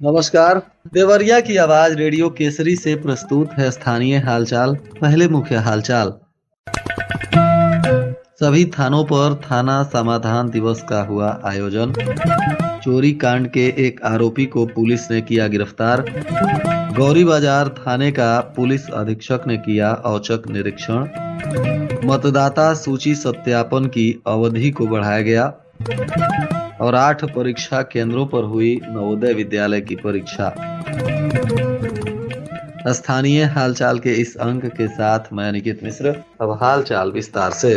नमस्कार। देवरिया की आवाज रेडियो केसरी से प्रस्तुत है स्थानीय हालचाल। पहले मुख्य हालचाल। सभी थानों पर थाना समाधान दिवस का हुआ आयोजन। चोरी कांड के एक आरोपी को पुलिस ने किया गिरफ्तार। गौरी बाजार थाने का पुलिस अधीक्षक ने किया औचक निरीक्षण। मतदाता सूची सत्यापन की अवधि को बढ़ाया गया। और 8 परीक्षा केंद्रों पर हुई नवोदय विद्यालय की परीक्षा। स्थानीय हालचाल के इस अंक के साथ मैं निकित मिश्र। अब हालचाल विस्तार से।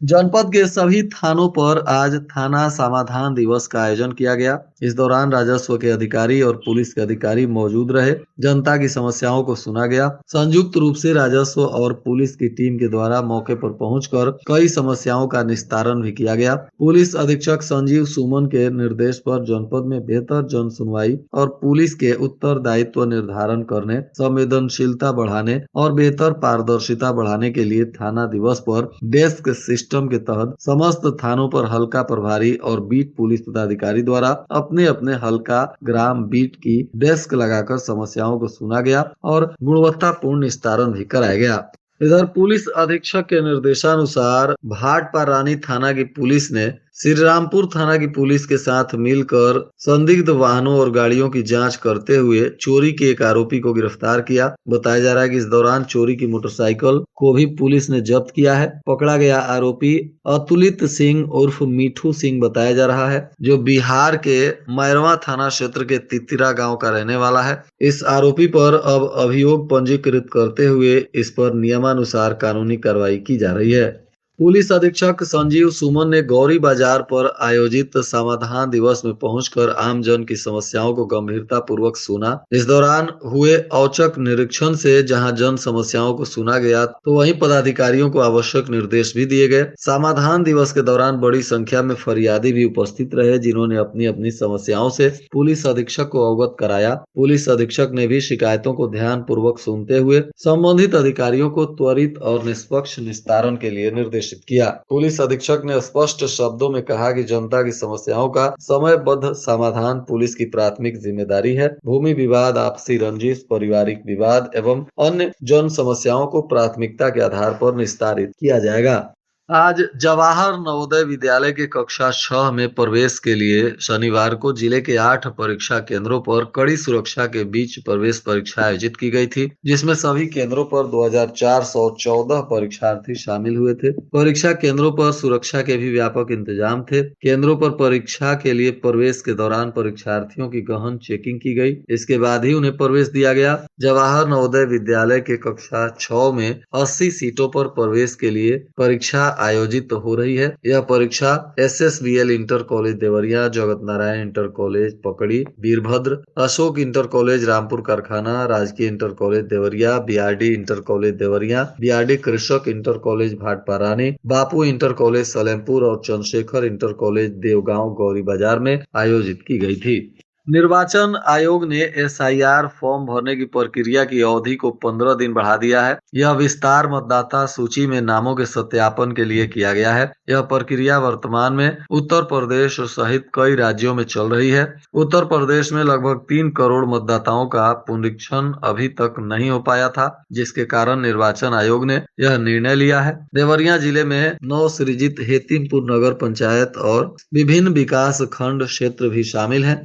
जनपद के सभी थानों पर आज थाना समाधान दिवस का आयोजन किया गया। इस दौरान राजस्व के अधिकारी और पुलिस के अधिकारी मौजूद रहे। जनता की समस्याओं को सुना गया। संयुक्त रूप से राजस्व और पुलिस की टीम के द्वारा मौके पर पहुंचकर कई समस्याओं का निस्तारण भी किया गया। पुलिस अधीक्षक संजीव सुमन के निर्देश पर जनपद में बेहतर जन सुनवाई और पुलिस के उत्तरदायित्व निर्धारण करने, संवेदनशीलता बढ़ाने और बेहतर पारदर्शिता बढ़ाने के लिए थाना दिवस पर डेस्क सिस्टम के तहत समस्त थानों पर हल्का प्रभारी और बीट पुलिस पदाधिकारी द्वारा अपने अपने हल्का ग्राम बीट की डेस्क लगाकर समस्याओं को सुना गया और गुणवत्तापूर्ण निस्तारण भी कराया गया। इधर पुलिस अधीक्षक के निर्देशानुसार भाटपारानी थाना की पुलिस ने श्रीरामपुर थाना की पुलिस के साथ मिलकर संदिग्ध वाहनों और गाड़ियों की जांच करते हुए चोरी के एक आरोपी को गिरफ्तार किया। बताया जा रहा है कि इस दौरान चोरी की मोटरसाइकिल को भी पुलिस ने जब्त किया है। पकड़ा गया आरोपी अतुलित सिंह उर्फ मिठू सिंह बताया जा रहा है, जो बिहार के मैरवा थाना क्षेत्र के तितिरा गांव का रहने वाला है। इस आरोपी पर अब अभियोग पंजीकृत करते हुए इस पर नियमानुसार कानूनी कार्रवाई की जा रही है। पुलिस अधीक्षक संजीव सुमन ने गौरी बाजार पर आयोजित समाधान दिवस में पहुंचकर आमजन की समस्याओं को गंभीरता पूर्वक सुना। इस दौरान हुए औचक निरीक्षण से जहां जन समस्याओं को सुना गया तो वहीं पदाधिकारियों को आवश्यक निर्देश भी दिए गए। समाधान दिवस के दौरान बड़ी संख्या में फरियादी भी उपस्थित रहे, जिन्होंने अपनी अपनी समस्याओं से पुलिस अधीक्षक को अवगत कराया। पुलिस अधीक्षक ने भी शिकायतों को ध्यान पूर्वक सुनते हुए संबंधित अधिकारियों को त्वरित और निष्पक्ष निस्तारण के लिए निर्देश किया। पुलिस अधीक्षक ने स्पष्ट शब्दों में कहा कि जनता की समस्याओं का समयबद्ध समाधान पुलिस की प्राथमिक जिम्मेदारी है। भूमि विवाद, आपसी रंजिश, पारिवारिक विवाद एवं अन्य जन समस्याओं को प्राथमिकता के आधार पर निस्तारित किया जाएगा। आज जवाहर नवोदय विद्यालय के कक्षा 6 में प्रवेश के लिए शनिवार को जिले के 8 परीक्षा केंद्रों पर कड़ी सुरक्षा के बीच प्रवेश परीक्षा आयोजित की गई थी, जिसमें सभी केंद्रों पर 2414 परीक्षार्थी शामिल हुए थे। परीक्षा केंद्रों पर सुरक्षा के भी व्यापक इंतजाम थे। केंद्रों पर परीक्षा के लिए प्रवेश के दौरान परीक्षार्थियों की गहन चेकिंग की गई। इसके बाद ही उन्हें प्रवेश दिया गया। जवाहर नवोदय विद्यालय के कक्षा 6 में 80 सीटों पर प्रवेश के लिए परीक्षा आयोजित हो रही है। यह परीक्षा SSBL inter college Deoria, Jagat Narayan inter college पकड़ी, वीरभद्र, अशोक इंटर कॉलेज रामपुर कारखाना, राजकीय inter college Deoria, BRD inter college Deoria, BRD कृषक इंटर कॉलेज भाटपारानी, बापू इंटर कॉलेज सलेमपुर और चंद्रशेखर इंटर कॉलेज देवगांव गौरी बाजार में आयोजित की गई थी। निर्वाचन आयोग ने SIR फॉर्म भरने की प्रक्रिया की अवधि को 15 दिन बढ़ा दिया है। यह विस्तार मतदाता सूची में नामों के सत्यापन के लिए किया गया है। यह प्रक्रिया वर्तमान में उत्तर प्रदेश सहित कई राज्यों में चल रही है। उत्तर प्रदेश में लगभग 3 करोड़ मतदाताओं का पुनरीक्षण अभी तक नहीं हो पाया था, जिसके कारण निर्वाचन आयोग ने यह निर्णय लिया है। देवरिया जिले में नवसृजित हेतिमपुर नगर पंचायत और विभिन्न विकास खंड क्षेत्र भी शामिल है।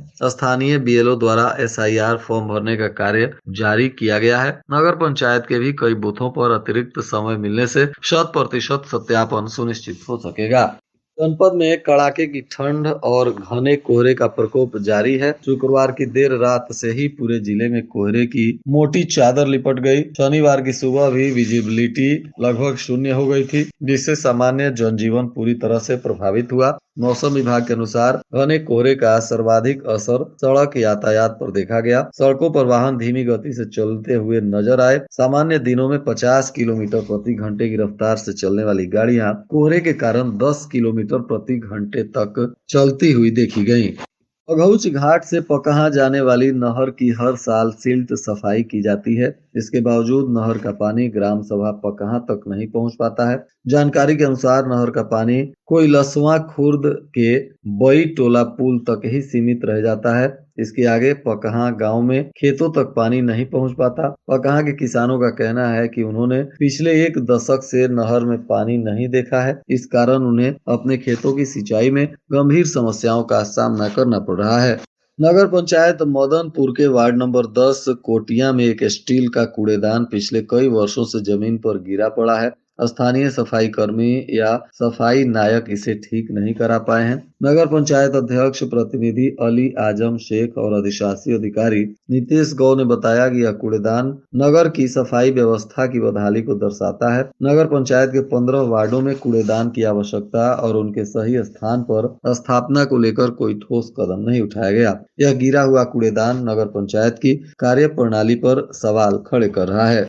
स्थानीय BLO द्वारा SIR फॉर्म भरने का कार्य जारी किया गया है। नगर पंचायत के भी कई बूथों पर अतिरिक्त समय मिलने से 100% सत्यापन सुनिश्चित हो सकेगा। जनपद में कड़ाके की ठंड और घने कोहरे का प्रकोप जारी है। शुक्रवार की देर रात से ही पूरे जिले में कोहरे की मोटी चादर लिपट गई। शनिवार की सुबह भी विजिबिलिटी लगभग शून्य हो गई थी, जिससे सामान्य जनजीवन पूरी तरह से प्रभावित हुआ। मौसम विभाग के अनुसार घने कोहरे का सर्वाधिक असर सड़क यातायात पर देखा गया। सड़कों पर वाहन धीमी गति से चलते हुए नजर आए। सामान्य दिनों में 50 किलोमीटर प्रति घंटे की रफ्तार से चलने वाली गाड़ियां कोहरे के कारण 10 किलोमीटर प्रति घंटे तक चलती हुई देखी गयी। बघौच घाट से पकहा जाने वाली नहर की हर साल सिल्ट सफाई की जाती है। इसके बावजूद नहर का पानी ग्राम सभा पकहा तक नहीं पहुंच पाता है। जानकारी के अनुसार नहर का पानी कोइलसवां खुर्द के बई टोला पुल तक ही सीमित रह जाता है। इसके आगे पकहा गांव में खेतों तक पानी नहीं पहुंच पाता। पकहा के किसानों का कहना है कि उन्होंने पिछले एक दशक से नहर में पानी नहीं देखा है। इस कारण उन्हें अपने खेतों की सिंचाई में गंभीर समस्याओं का सामना करना पड़ रहा है। नगर पंचायत मदनपुर के वार्ड नंबर 10 कोटिया में एक स्टील का कूड़ेदान पिछले कई वर्षों से जमीन पर गिरा पड़ा है। स्थानीय सफाई कर्मी या सफाई नायक इसे ठीक नहीं करा पाए हैं। नगर पंचायत अध्यक्ष प्रतिनिधि अली आजम शेख और अधिशासी अधिकारी नितेश गौ ने बताया कि यह कूड़ेदान नगर की सफाई व्यवस्था की बदहाली को दर्शाता है। नगर पंचायत के 15 वार्डों में कूड़ेदान की आवश्यकता और उनके सही स्थान पर स्थापना को लेकर कोई ठोस कदम नहीं उठाया गया। यह गिरा हुआ कूड़ेदान नगर पंचायत की कार्य प्रणाली पर सवाल खड़े कर रहा है।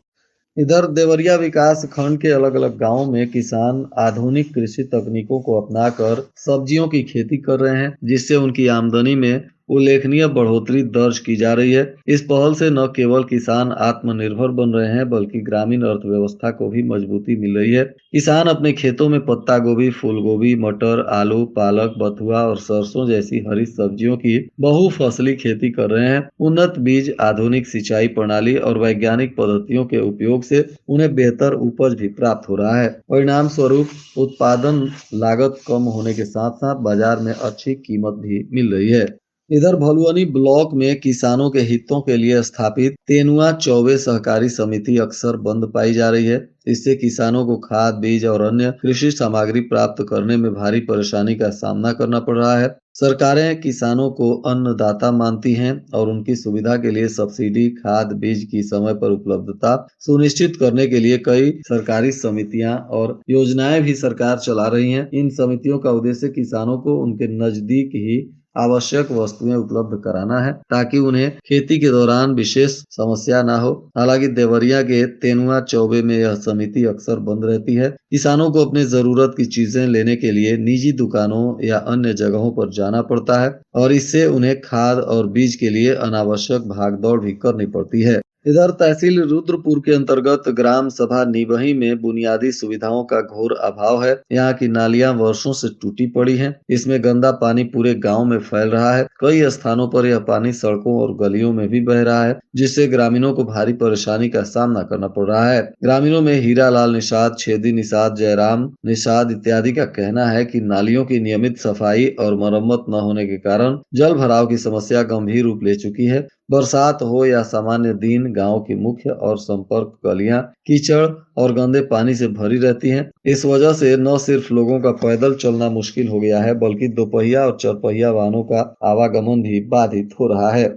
इधर देवरिया विकास खंड के अलग अलग गांवों में किसान आधुनिक कृषि तकनीकों को अपनाकर सब्जियों की खेती कर रहे हैं, जिससे उनकी आमदनी में उल्लेखनीय बढ़ोतरी दर्ज की जा रही है। इस पहल से न केवल किसान आत्मनिर्भर बन रहे हैं, बल्कि ग्रामीण अर्थव्यवस्था को भी मजबूती मिल रही है। किसान अपने खेतों में पत्ता गोभी, फूल गोभी, मटर, आलू, पालक, बथुआ और सरसों जैसी हरी सब्जियों की बहुफसली खेती कर रहे हैं। उन्नत बीज, आधुनिक सिंचाई प्रणाली और वैज्ञानिक पद्धतियों के उपयोग से उन्हें बेहतर उपज भी प्राप्त हो रहा है। परिणाम स्वरूप उत्पादन लागत कम होने के साथ साथ बाजार में अच्छी कीमत भी मिल रही है। इधर भलुअनी ब्लॉक में किसानों के हितों के लिए स्थापित तेनुआ चौबे सहकारी समिति अक्सर बंद पाई जा रही है। इससे किसानों को खाद, बीज और अन्य कृषि सामग्री प्राप्त करने में भारी परेशानी का सामना करना पड़ रहा है। सरकारें किसानों को अन्नदाता मानती हैं और उनकी सुविधा के लिए सब्सिडी, खाद, बीज की समय पर उपलब्धता सुनिश्चित करने के लिए कई सरकारी समितियां और योजनाएं भी सरकार चला रही हैं। इन समितियों का उद्देश्य किसानों को उनके नजदीक ही आवश्यक वस्तुएं उपलब्ध कराना है, ताकि उन्हें खेती के दौरान विशेष समस्या ना हो। हालांकि देवरिया के तेनुआ चौबे में यह समिति अक्सर बंद रहती है। किसानों को अपने जरूरत की चीजें लेने के लिए निजी दुकानों या अन्य जगहों पर जाना पड़ता है और इससे उन्हें खाद और बीज के लिए अनावश्यक भागदौड़ भी करनी पड़ती है। इधर तहसील रुद्रपुर के अंतर्गत ग्राम सभा निबही में बुनियादी सुविधाओं का घोर अभाव है। यहाँ की नालियां वर्षों से टूटी पड़ी हैं। इसमें गंदा पानी पूरे गांव में फैल रहा है। कई स्थानों पर यह पानी सड़कों और गलियों में भी बह रहा है, जिससे ग्रामीणों को भारी परेशानी का सामना करना पड़ रहा है। ग्रामीणों में हीरालाल निषाद, छेदी निषाद, जयराम निषाद इत्यादि का कहना है कि नालियों की नियमित सफाई और मरम्मत न होने के कारण जल भराव की समस्या गंभीर रूप ले चुकी है। बरसात हो या सामान्य दिन, गांव की मुख्य और संपर्क गलियां कीचड़ और गंदे पानी से भरी रहती हैं। इस वजह से न सिर्फ लोगों का पैदल चलना मुश्किल हो गया है, बल्कि दोपहिया और चरपहिया वाहनों का आवागमन भी बाधित हो रहा है।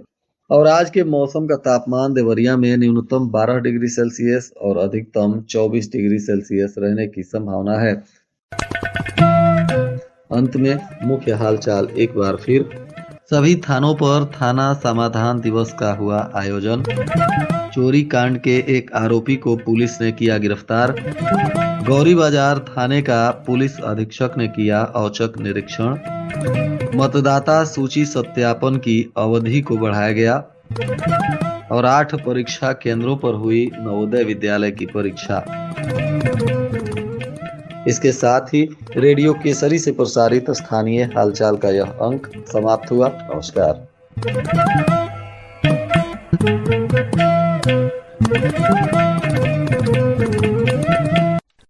और आज के मौसम का तापमान देवरिया में न्यूनतम 12 डिग्री सेल्सियस और अधिकतम 24 डिग्री सेल्सियस रहने की संभावना है। अंत में मुख्य हालचाल एक बार फिर। सभी थानों पर थाना समाधान दिवस का हुआ आयोजन। चोरी कांड के एक आरोपी को पुलिस ने किया गिरफ्तार। गौरी बाजार थाने का पुलिस अधीक्षक ने किया औचक निरीक्षण। मतदाता सूची सत्यापन की अवधि को बढ़ाया गया। और 8 परीक्षा केंद्रों पर हुई नवोदय विद्यालय की परीक्षा। इसके साथ ही रेडियो केसरी से प्रसारित स्थानीय हालचाल का यह अंक समाप्त हुआ। नमस्कार।